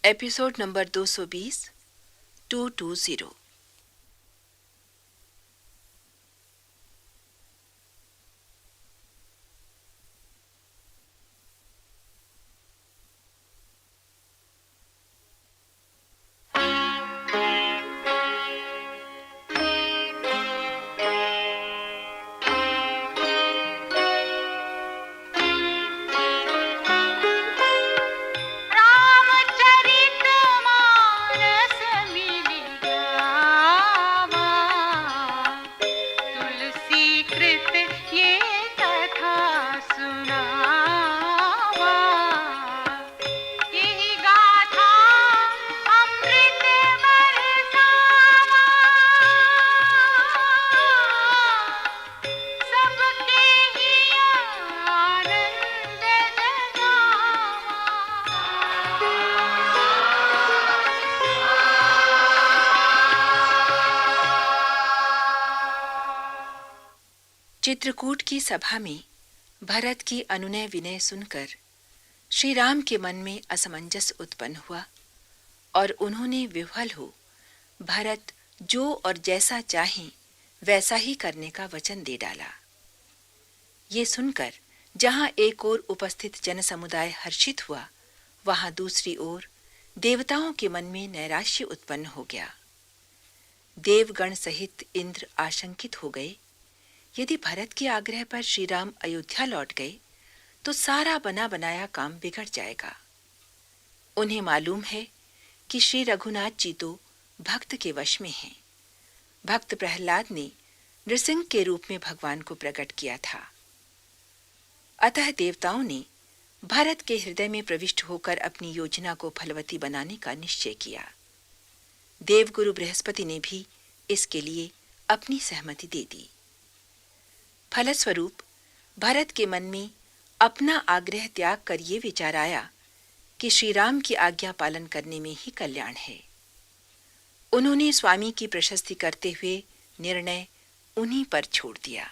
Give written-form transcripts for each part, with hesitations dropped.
Episode number 220 220। Chitrakoot की सभा में भरत की अनुनय विनय सुनकर श्री राम के मन में असमंजस उत्पन्न हुआ और उन्होंने विह्वल हो भरत जो और जैसा चाहें वैसा ही करने का वचन दे डाला। ये सुनकर जहां एक ओर उपस्थित जनसमुदाय हर्षित हुआ, वहां दूसरी ओर देवताओं के मन में नैराश्य उत्पन्न हो गया। देवगण सहित इंद्र आशंकित हो गए, यदि भरत के आग्रह पर श्री राम अयोध्या लौट गए तो सारा बना बनाया काम बिगड़ जाएगा। उन्हें मालूम है कि श्री रघुनाथ जी तो भक्त के वश में हैं। भक्त प्रहलाद ने नृसिंह के रूप में भगवान को प्रकट किया था। अतः देवताओं ने भरत के हृदय में प्रविष्ट होकर अपनी योजना को फलवती बनाने का निश्चय किया। देवगुरु बृहस्पति ने भी इसके लिए अपनी सहमति दे दी। फलस्वरूप भरत के मन में अपना आग्रह त्याग कर ये विचार आया कि श्री राम की आज्ञा पालन करने में ही कल्याण है। उन्होंने स्वामी की प्रशस्ति करते हुए निर्णय उन्हीं पर छोड़ दिया।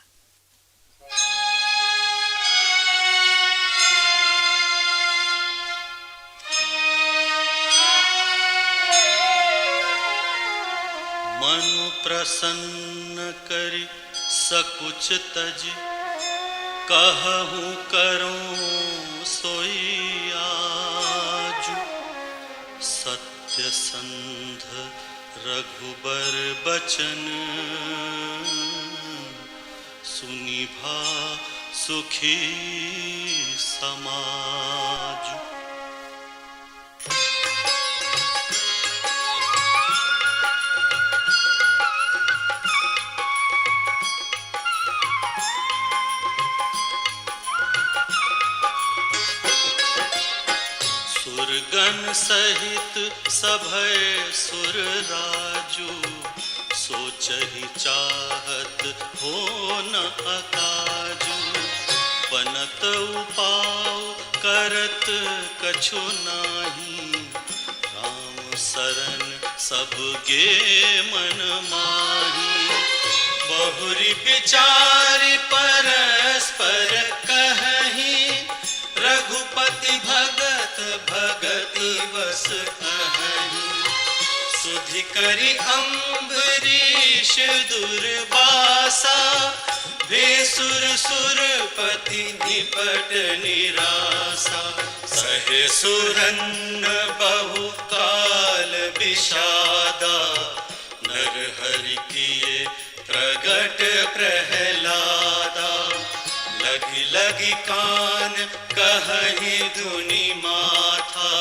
मनु प्रसन्न करि सकुच तज, कहूँ करूँ सोई आजु। सत्यसंध रघुबर बचन, सुनिभा सुखी समाज। सुरगण सहित सभय सुर राजू, सोचहि चाहत हो न अकाजू। बनत उपाव करत कछु नाही, राम सरन सबगे मन माही। बहुरी विचारि परस्पर कहहीं, रघुपति भगत भगति बस कहहीं। सुधि करि अम्बरीश दुर्वासा, भेसुर सुरपति निपट निरासा। सहे सुरन्न बहु काल विषादा, नरहरि किए प्रगट प्रहलादा। लगी लगी कान कहहि धुनि माथा,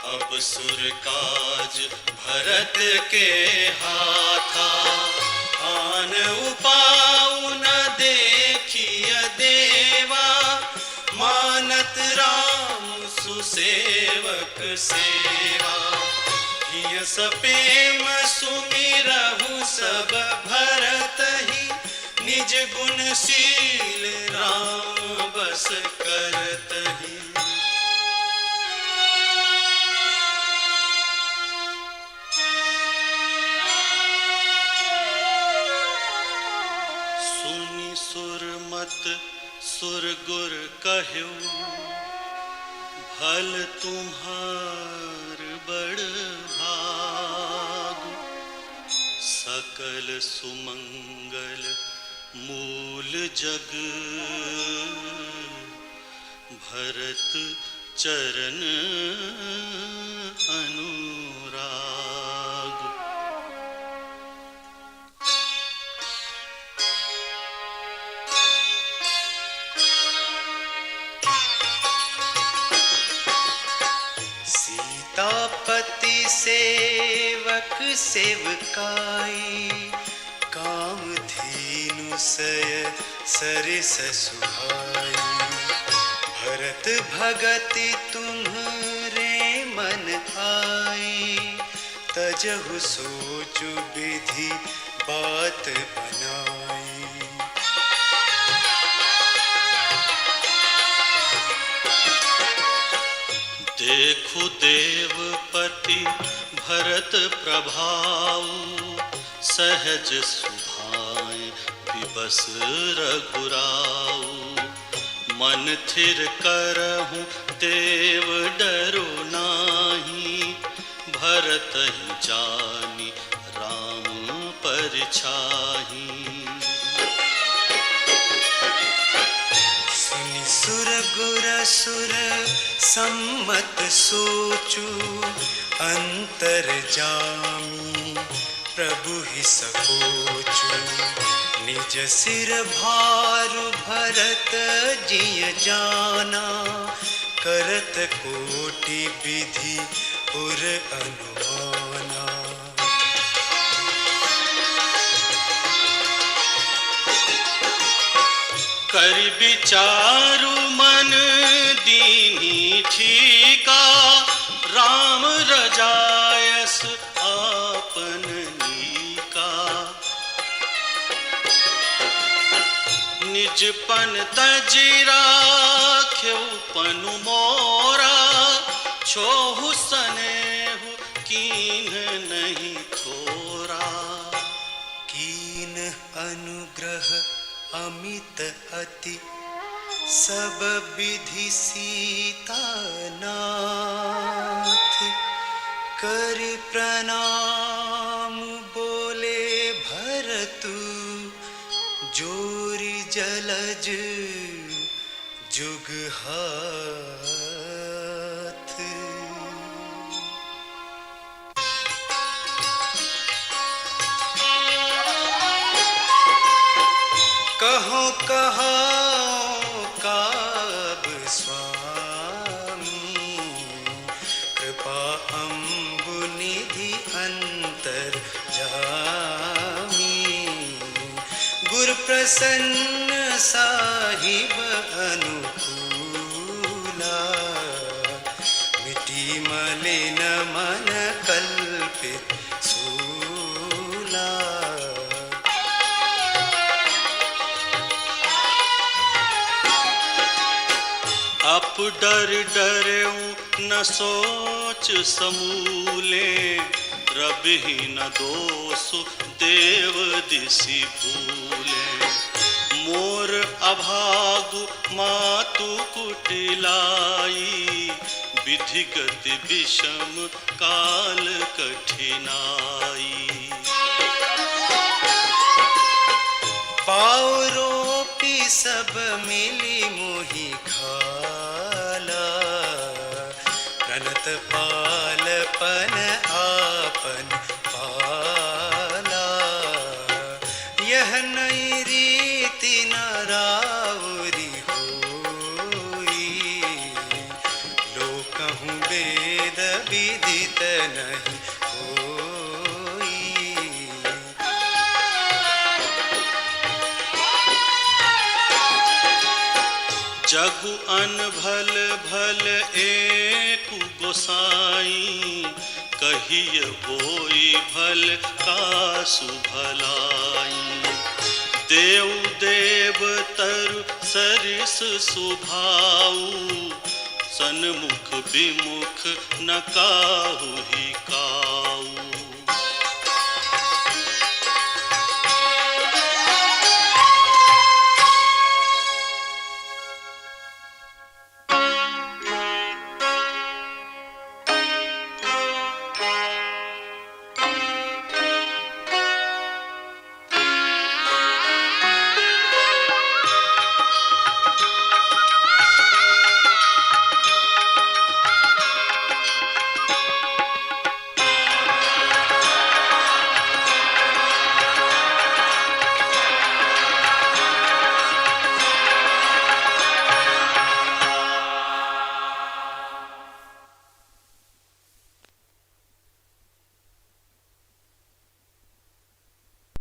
अब सुर काज भरत के हाथा। आन उपाउ न देखिय देवा, मानत राम सुसेवक सेवा। हिय सपेम सुमिरहु सब भरतहि, निज गुणशील राम बस करतहि। सुनि सुरमत सुरगुर कह्यो, भल तुम्हार बड़ भागु। सकल सुमंगल मूल जग, भरत चरण अनुराग। सीतापति सेवक सेवकाई, कामधेनु सय सरिस सुहाई। भरत भगति तुम्हरे मन आई, तजहु सोचु विधि बात बनाई। देखु देवपति भरत प्रभाऊ, सहज सुभाए विबस रघुराऊ। मन थिर करहु देव डरो नाही, भरत ही जानी राम परछाही। सुनि सुर गुर सुर सम्मत सोचु, अंतरजामी प्रभु ही सकोचु। निज सिर भारु भरत जिय जाना, करत कोटि विधि उर अनुमाना। करि विचारु मन दीनी ठीका, राम रजायस आपन नीका। निज पन तजि राख्यउ पनु मोरा, छोहु सनेहु कीन्ह नहीं थोरा। कीन अनुग्रह अमित अति, सब विधि सीतानाथ। कर प्रणाम बोले भरतु, जोरि जलज जुग हाथ। कहो कहो काब स्वामी, कृपा अम्बु निधि अंतर जामी। गुर प्रसन्न साहिब अनुकूला, मिटी मलिन मन कल्पित सूला। अप डर डरऊं न सोच समूले, रबि न दोषु देव दिसि भूले। मोर अभागु मातु कुटिलाई, विधिगति विषम काल कठिनाई। पाव रोपी सब मिली मोहि खाला, कनत पाल पन आपन पाला। यह नई रीति न राउरी होई, लोकहु वेद विदित नहीं होई। जगु अनभल भल एकु गोसाई, कहिय होई भल कासु भलाई। देव देव तरु सरिस सुभाऊ, सन्मुख विमुख न काहु ही काऊ।